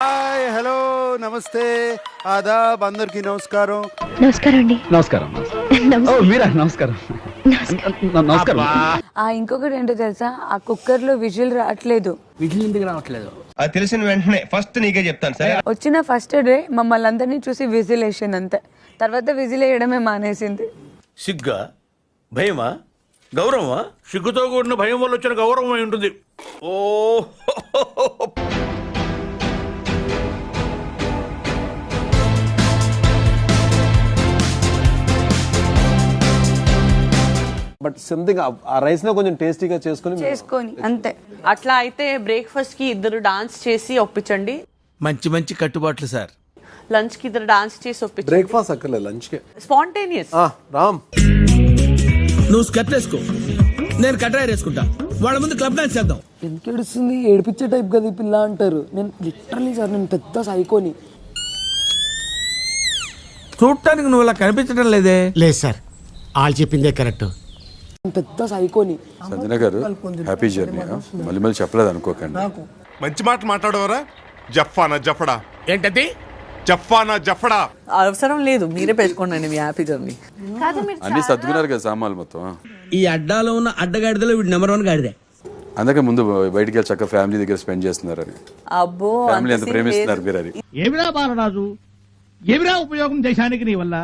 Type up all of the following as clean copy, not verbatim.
Hi hello నమస్తే ఆదాబ్ అందరికి నమస్కారం. నమస్కారం అండి. నమస్కారం. ఓ మీరా, నమస్కారం. నమస్కారం. ఇంకొకటి ఏంటో తెలుసా, ఆ కుక్కర్ లో విజిల్ రావట్లేదు. విజిల్ ఎందుకు రావట్లేదు? అది తెలిసిన వెంటనే ఫస్ట్ నీకే చెప్తాను సరే. వచ్చిన ఫస్ట్ డే మమ్మల్ని అందరినీ చూసి విజిల్ వేసింది అంతే. తర్వాత విజిల్ వేయడమే మానేసింది. సిగ్గా, భయమా, గౌరవమా? సిగ్గుతో కూడిన భయం వల్ల వచ్చిన గౌరవం అయి ఉంటుంది. ఓ బట్ సంథింగ్ ఆ రైస్ లో కొంచెం టేస్టీగా చేసుకొని అంతే. అట్లా అయితే బ్రేక్ఫాస్ట్ కి ఇద్దరు డాన్స్ చేసి ఒప్పించండి. మంచి మంచి కట్టుబాట్లు సార్. లంచ్ కి ఇద్దరు డాన్స్ చేసి ఒప్పించండి. బ్రేక్ఫాస్ట్ అక్కర్లేదు, లంచ్ కే స్పాంటేనియస్. రామ్ నువ్వు స్కర్ట్ వేసుకో, నేను కట్రాయర్ వేసుకుంటా. వాళ్ళ ముందు క్లబ్ డాన్స్ చేద్దాం. ఎందుకేడుస్తుంది, ఏడిపించే టైప్ కదా ఈ పిల్ల అంటారు. నేను లిటరలీ సార్, నేను పెద్ద సైకోని. చూడటానికి నువ్వు ఇలా కనిపించడం లేదే. లేదు సార్, వాళ్ళు చెప్పిందే కరెక్ట్. పెద్ద సైకోని. సంజన గారు హ్యాపీ జర్నీ. మళ్ళీ మళ్ళీ చెప్పలేదు అనుకోకండి. మంచి మాట మాట్లాడవరా? జఫానా జఫడా ఏంటది? జఫానా జఫడా. అవసరం లేదు, మీరే పెట్టుకోండి మీ హ్యాపీ జర్నీ. అన్ని సర్దుకున్నారు కదా సామాన్లు మొత్తం. ఈ అడ్డాలో ఉన్న అడ్డగాడిదలో వీడు నెంబర్ 1 గాడిదే. అందుకే ముందు బయటికి వెళ్ళి చక్కగా ఫ్యామిలీ దగ్గర స్పెండ్ చేస్తున్నారని. అబ్బో, ఫ్యామిలీ ఎంత ప్రేమిస్తున్నారు మీరు అది. ఏమిరా బాలరాజు, ఏమిరా ఉపయోగం దేశానికి నీ వల్ల?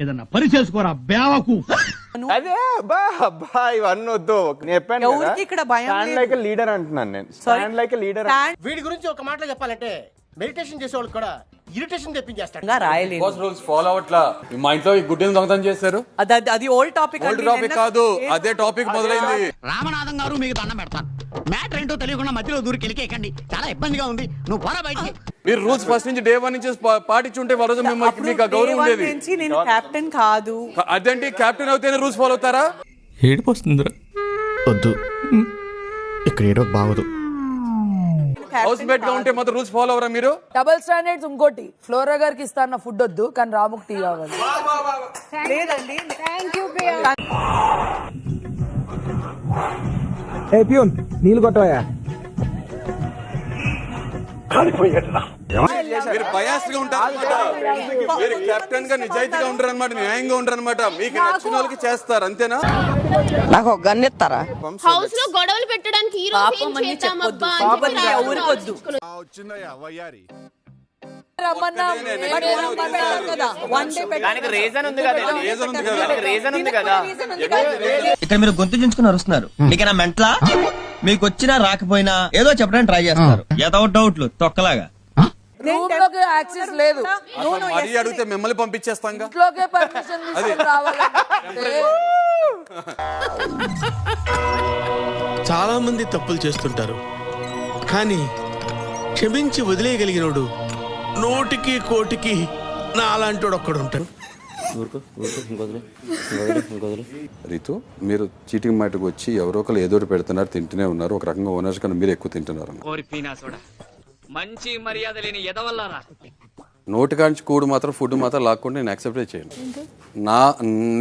ఏదన్నా పని చేసుకోరా బేవకు. అదే అబ్బా ఇవన్నీ వద్దు. ఎవరికి ఇక్కడ భయం లైక్ లీడర్ అంటున్నాను నేను. Stand like leader. వీడి గురించి ఒక మాటలో చెప్పాలంటే మెడిటేషన్ చేసేవాళ్ళు కూడా ఇరిటేషన్ తెప్పించేస్తాడు. రాయలేదు. రూల్స్ ఫాలో అవట్లా. మా ఇంట్లో ఈ గుడ్డని దొంగతనం చేశారు. అది ఓల్డ్ టాపిక్. ఓల్డ్ టాపిక్ కాదు, అదే టాపిక్ మొదలైంది. రామనాథం గారు మీకు దండం పెడతాను. మ్యాటర్ ఏంటో తెలియకుండా మధ్యలో దూరికి వెళ్ళికేకండి, చాలా ఇబ్బందిగా ఉంది. నువ్వు పోరా బయటికి. మీరు రూల్స్ ఫస్ట్ నుంచి డే 1 నుంచి పాటించుంటే వరద మీకు ఆ గౌరవం ఉండేది. నేను కెప్టెన్ కాదు. అదేంటి, కెప్టెన్ అవుతేనే రూల్స్ ఫాలో అవుతారా? ఏడిపోతుందిరా. వద్దు, ఇక్కడ ఏడో బాగోదు. హౌస్ మేట్ గా ఉంటే మాత్రం రూల్స్ ఫాలో అవరా మీరు? Double standards. ఇంకోటి, ఫ్లోరా గారికి ఇస్తాన్న ఫుడ్ వద్దు, కానీ రాముకు టీ కావాలి. లేదండి. నీళ్ళు కొట్టవయా. మీరు బయాస్ గా ఉంటారు, మీరు కెప్టెన్ గా నిజాయితీగా ఉండరు అనమాట, న్యాయంగా ఉండరు అనమాట. మీకు నచ్చిన వాళ్ళకి చేస్తారు, అంతేనా? నాకు ఒక గన్ ఇస్తారా? హౌస్ లో గొడవలు పెట్టడానికి ఈ రోజు ఏం చేద్దామబ్బా అని ఊరికొద్దు. ఇక్కడ మీరు గొంతు చించుకుని అరుస్తున్నారు. మీకైనా మెంట్లా? మీకు వచ్చినా రాకపోయినా ఏదో చెప్పడానికి ట్రై చేస్తున్నారు. ఏదో డౌట్లు తొక్కలాగా. యాక్సెస్ లేదు. మరీ అడిగితే మిమ్మల్ని పంపించేస్తాం. ఇంట్లోకే పర్మిషన్ తీసుకొని రావాలంటే చాలా మంది తప్పులు చేస్తుంటారు, కానీ క్షమించి వదిలేయగలిగినోడు 100కి 1,00,00,000 నా అలాంటోడు ఒక్కడు ఉంటాడు. రీతు, మీరు చీటింగ్ మాటకు వచ్చి ఎవరో ఒకరు ఏదో పెడుతున్నారు, తింటూనే ఉన్నారు. ఒక రకంగా ఓనర్స్ కన్నా మీరు ఎక్కువ తింటున్నారు. మంచి మర్యాద లేని ఎదవల్లారా. నోటి కాంచి కూడు మాత్రం ఫుడ్ మాత్రం లాక్కుండా నేను యాక్సెప్ట్ చేయను.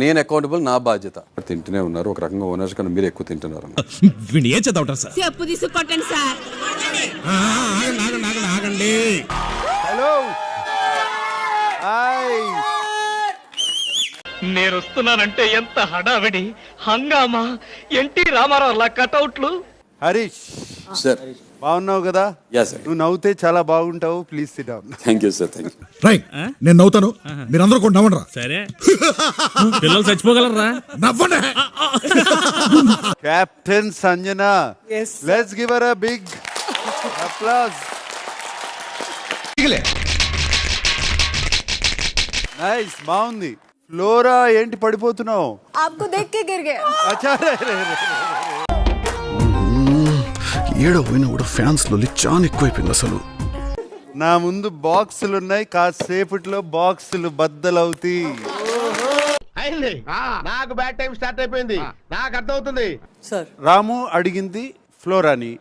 నేను అకౌంటబుల్, నా బాధ్యత. తింటూనే ఉన్నారు. ఒక రకంగా ఓనర్స్ కన్నా మీరు ఎక్కువ తింటున్నారు. ఏం చదవటం సార్? చెప్పు తీసుకొట్టండి సార్. ఆగండి. Hello, hi. నేను వస్తున్నానంటే ఎంత హడావిడి, హంగామా, ఎన్టీ రామారావు లా కటౌట్లు. హరీష్ సార్, బాగున్నావు కదా? నువ్వు నవ్వుతే చాలా బాగుంటావు. Please sit down. Thank you sir. Thank you. Right, నేను నవ్వుతాను, మీరందరూ కూడా నవ్వండి. సరే, పిల్లలు చచ్చిపోగలరా? నవ్వండి. Captain Sanjana, let's give her a big applause. Nice, బాగుంది. ఫ్లోరా, ఏంటి పడిపోతున్నావు? ఏడో పోయినా కూడా ఫ్యాన్స్ లో చాలా ఎక్కువైపోయింది అసలు. నా ముందు బాక్సులు ఉన్నాయి, కాసేపట్లో బాక్సులు బద్దలవుతాయి. నాకు బ్యాడ్ టైం స్టార్ట్ అయిపోయింది, నాకు అర్థమవుతుంది. రాము అడిగింది ఫ్లోరాని.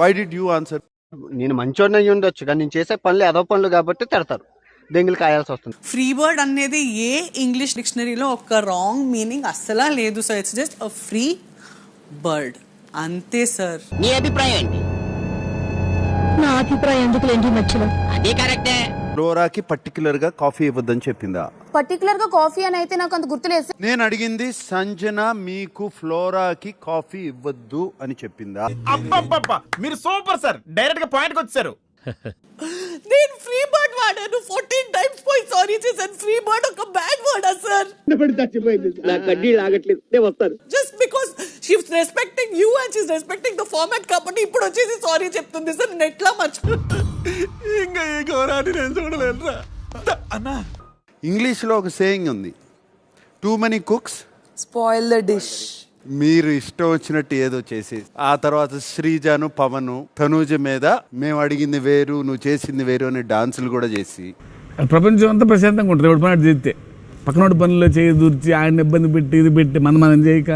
Why did you answer? నేను మంచోడిని అయ్యి ఉండొచ్చు, కానీ నేను చేసే పనులు ఏదో పనులు కాబట్టి తిడతారు, దెంగులు కాయాల్సి వస్తుంది. ఫ్రీ బర్డ్ అనేది ఏ ఇంగ్లీష్ డిక్షనరీలో ఒక రాంగ్ మీనింగ్ అస్సలా లేదు sir. It's just a free bird, అంతే సార్. నీ అభిప్రాయం ఏంటి? నా అభిప్రాయం ఎందుకులేండి మధ్యలో. అది కరెక్టే. ఫ్లోరాకి పర్టికులర్ గా కాఫీ ఇవ్వద్దని చెప్పిందా? పర్టికులర్ గా కాఫీ అని అయితే నాకు అంత గుర్తులేదు. నేను అడిగింది సంజన మీకు ఫ్లోరాకి కాఫీ ఇవ్వద్దు అని చెప్పిందా? అబ్బబ్బబ్బా మీరు సూపర్ సార్, డైరెక్ట్ గా పాయింట్ కి వచ్చారు. నేను ఫ్రీ బర్డ్ వాడాను 14 టైమ్స్ పోయి సారీ చేశాను. ఫ్రీ బర్డ్ ఒక bad word sir. Just because she's respecting you and she's respecting the format కాబట్టి ఇప్పుడు వచ్చేసి సారీ చెప్తుంది సార్. నేను ఎట్లా మర్చిపో ఇంకా ఈ ఘోరాన్ని నేను చూడలేనురా అన్నా. ఇంగ్లీష్ లో ఒక సేయింగ్ ఉంది, too many cooks spoil the dish. మీరు ఇష్టం వచ్చినట్టు ఏదో చేసి ఆ తర్వాత శ్రీజాను పవను తనూజ మీద మేము అడిగింది వేరు నువ్వు చేసింది వేరు అని డాన్సులు కూడా చేసి ప్రపంచం అంతా ప్రశాంతంగా ఉంటుంది ఎవడు పని చేస్తే. పక్కనోడి పనుల్లో చేయి దూర్చి ఆయన ఇబ్బంది పెట్టి ఇది పెట్టి మనం చేయక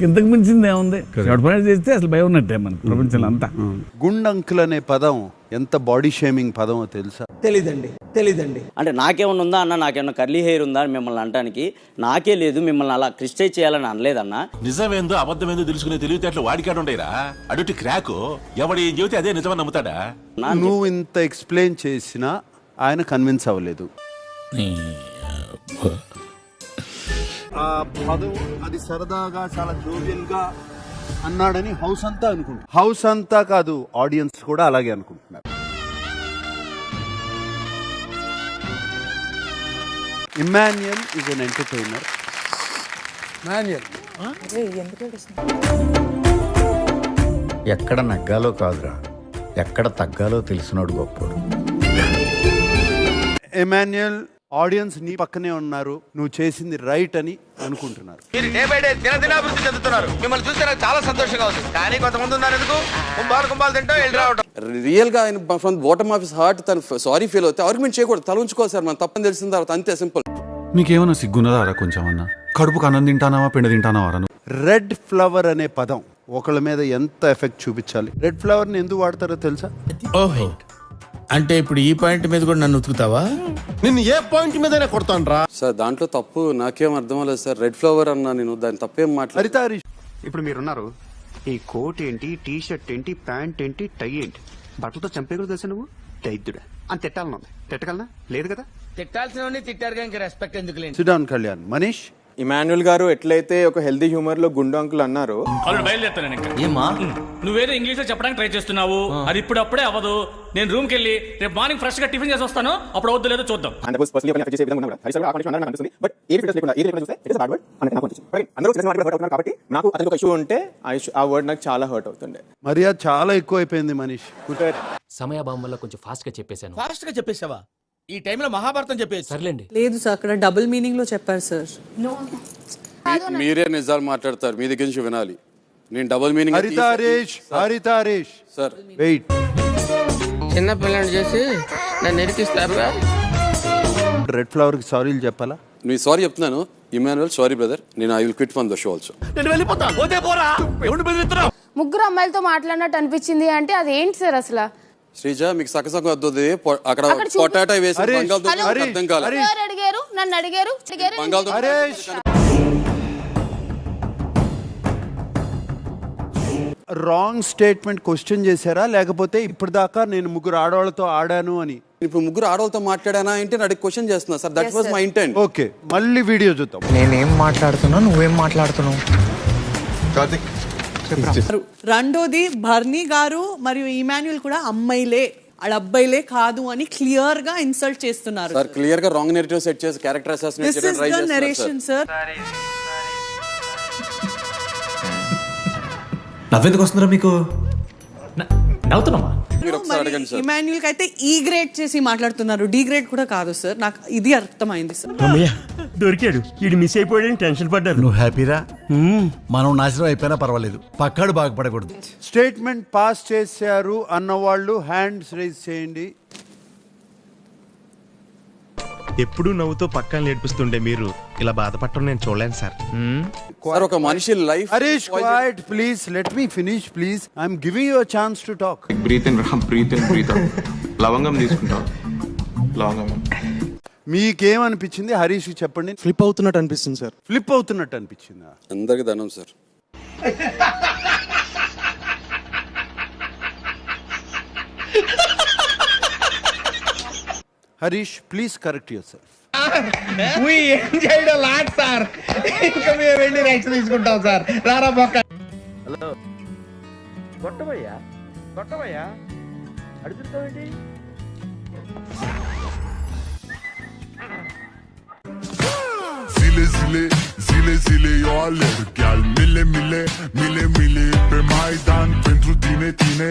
ఇంతకు మించింది ఏముంది? ఎవడు పని చేస్తే అసలు భయం ఉన్నట్టే మనకు ప్రపంచంలో అంతా. గుండంకుల్ అనే పదం ఎంత బాడీ షేమింగ్ పదమో తెలుసా? తెలీదండి. అంటే నాకేమన్నా ఉందా అన్న, నాకేమన్నా కర్లీ హెయిర్ ఉందా అని మిమ్మల్ని అంటానికి నాకే లేదు. మిమ్మల్ని అలా క్రిస్టైజ్ చేయాలని అనలేదన్నా. నిజమేందో అబద్ధమేందో తెలుసుకునే తెలివితేటలు వాడికాడు ఉండేరా. అడుటి క్రాకు ఎవడు ఏం చెబితే అదే నిజమని నమ్ముతాడా? నువ్వు ఇంత ఎక్స్ప్లెయిన్ చేసినా ఆయన కన్విన్స్ అవ్వలేదు. ఆ పదం అది సరదాగా చాలా జోవియల్ గా అన్నాడని హౌస్ అంతా అనుకుంటున్నారు. హౌస్ అంతా కాదు, ఆడియన్స్ కూడా అలాగే అనుకుంటున్నారు. Emmanuel is an entertainer. ఎక్కడ నగ్గాలో కాదురా, ఎక్కడ తగ్గాలో తెలిసినోడు గొప్పోడు. ఎమాన్యుయల్ ఆడియన్స్ నీ పక్కనే ఉన్నారు, నువ్వు చేసింది రైట్ అని అనుకుంటున్నారు. మీరు డే బై డే దినాభివృద్ధి చెందుతున్నారు. మిమ్మల్ని చూస్తే నాకు చాలా సంతోషంగా ఉంది. కానీ కొంతమంది ఉన్నారు ఎందుకు కుంభాలు తింటూ వెళ్ళి రావడం. రియల్ గా ఆయన from bottom of his heart తను సారీ ఫీల్ అవుతే ఆర్గ్యుమెంట్ చేయకూడదు, తల ఉంచుకోవాలి సార్. మనం తప్పని తెలిసిన తర్వాత అంతే సింపుల్. మీకేమన్నా సిగ్గున్నదారా కొంచెం అన్న? కడుపుకు అన్నం తింటానావా పిండ తింటానావా? రెడ్ ఫ్లవర్ అనే పదం ఒకళ్ళ మీద ఎంత ఎఫెక్ట్ చూపించాలి? రెడ్ ఫ్లవర్ ని ఎందుకు వాడతారో తెలుసా? ఓహో, అంటే ఇప్పుడు ఈ పాయింట్ మీద కూడా నన్ను ఉతుకుతావా? నిన్ను ఏ పాయింట్ మీదైనా కొడతాను రా. సార్ దాంట్లో తప్పు నాకేం అర్థం అవ్వలేదు సార్. రెడ్ ఫ్లవర్ అన్నా నేను, దాని తప్పేం మాట్లాడు. హరిత హరీష్, ఇప్పుడు మీరున్నారు, ఈ కోట్ ఏంటి, టీ షర్ట్ ఏంటి, ప్యాంట్ ఏంటి, టై ఏంటి, బట్టలతో చంపే కూడా తెలుసా నువ్వు? దైద్యుడా అని తిట్టాలన్నా తిట్టగలనా? లేదు కదా. తిట్టాల్సిన తిట్టారు ఇంకా రెస్పెక్ట్ ఎందుకు లేదు. సిడాన్ కళ్యాణ్. మనీష్, ఇమాన్యుల్ గారు ఎట్లయితే ఒక హెల్దీ హ్యూమర్ లో గుండు అంకుల్ అన్నారు. బయలుదేరుతాను ఇంకా. ఏమా నువ్వేదో ఇంగ్లీష్ లో చెప్పడానికి ట్రై చేస్తున్నావు, అది ఇప్పుడు అప్పుడే అవ్వదు. నేను రూమ్ కి వెళ్ళి రేపు మార్నింగ్ ఫ్రెష్ గా టిఫిన్ చేసి వస్తాను, అప్పుడు వద్దు లేదో చూద్దాం. కాబట్టి నాకు అతనికి ఒక ఇష్యూ ఉంటే ఆ వర్డ్ నాకు చాలా హర్ట్ అవుతుండే. మర్యాద చాలా ఎక్కువ అయిపోయింది మనీష్. సమయాభావం వల్ల కొంచెం ఫాస్ట్ గా చెప్పేశాను. ఫాస్ట్ గా చెప్పేసావా? ఈ టైంలో మహాభారతం చెప్పేసి సర్లేండి. లేదు సార్, అక్కడ డబుల్ మీనింగ్ లో చెప్పారు సార్. మీరే నిజాలు మాట్లాడతారు, మీ దగ్గర నుంచి వినాలి. నేను డబుల్ మీనింగ్. హరిత హరీష్ సార్ వెయిట్. చిన్న పిల్లని చేసి నన్ను ఎరికిస్తారు. రెడ్ ఫ్లవర్ కి సారీలు చెప్పాలా? నేను సారీ చెప్తున్నాను. ఇమాన్యుయల్ సారీ బ్రదర్, నేను I will quit from the show also. నేను వెళ్ళిపోతా. పోతే పోరా, ఎవడు బెదిరిస్తున్నావు? ముగ్గురు అమ్మాయిలతో మాట్లాడినట్టు అనిపించింది అంటే అది ఏంటి సార్ అసలు? శ్రీజ మీకు సకసంగా వద్దు, అక్కడ పొటాటో వేసి బంగాళదుంప అర్థం కాలేదు. ఎవరు అడిగారు? నన్ను అడిగారు. రాంగ్ స్టేట్మెంట్ క్వశ్చన్ చేశారా, లేకపోతే ఇప్పటిదాకా నేను ముగ్గురు ఆడవాళ్ళతో ఆడాను అని? ఇప్పుడు ముగ్గురు ఆడవాళ్ళతో మాట్లాడానా అంటే నాకు క్వశ్చన్ చేస్తున్నా sir. That was my intent. Okay, మళ్ళీ వీడియో చూద్దాం. నేనేం మాట్లాడుతున్నా, నువ్వేం మాట్లాడుతున్నావు? రెండోది భర్నీ గారు మరియు ఇమాన్యుయల్ కూడా అమ్మాయిలే, వాళ్ళ అబ్బాయిలే కాదు అని క్లియర్ గా ఇన్సల్ట్ చేస్తున్నారు. సార్ క్లియర్ గా రాంగ్ నెరేటివ్ సెట్ చేసి క్యారెక్టర్ అసాసినేట్ చేయడానికి ట్రై చేస్తున్నారు నరేషన్ సార్. నవ్వెందుకు వస్తున్నారా మీకు? నవ్వుతున్నామా? ఇమాన్యుయల్ కి అయితే ఈ గ్రేడ్ చేసి మాట్లాడుతున్నారు, డి గ్రేడ్ కూడా కాదు సార్. నాకు ఇది అర్థమైంది సార్. దొరికాడు, ఇది మిస్ అయిపోయాడని టెన్షన్ పడ్డారు. నువ్వు హ్యాపీరా? మనం నాశనం అయిపోయినా పర్వాలేదు, పక్కాడు బాగుపడకూడదు. స్టేట్మెంట్ పాస్ చేశారు అన్నవాళ్ళు హ్యాండ్స్ రైజ్ చేయండి. ఎప్పుడు నవ్వుతో పక్కన నేర్పిస్తుండే మీరు ఇలా బాధపడటం నేను చూడలేను సార్. సార్ ఒక మనిషి life. Harish quiet please, let me finish please. I'm giving you a chance to talk. Breathe in లవంగం తీసుకుంటాం. లవంగం మీకేమనిపించింది హరీష్ చెప్పండి. ఫ్లిప్ అవుతున్నట్టు అనిపిస్తుంది సార్. ఫ్లిప్ అవుతున్నట్టు అనిపించిందా? అందరికి ధనం sir. Harish please correct your self. ఏం చేయడం లాట్ సార్, ఇంకా మేము వెళ్ళి రైట్స్ తీసుకుంటాం సార్. రారా బొక్క. Hello కొట్టబోయ్యా కొట్టబోయ్యా అడుగుతావేంటి? Zile zile, zile zile eu alerg, chiar mile mile, mile mile pe Maidan pentru tine, tine.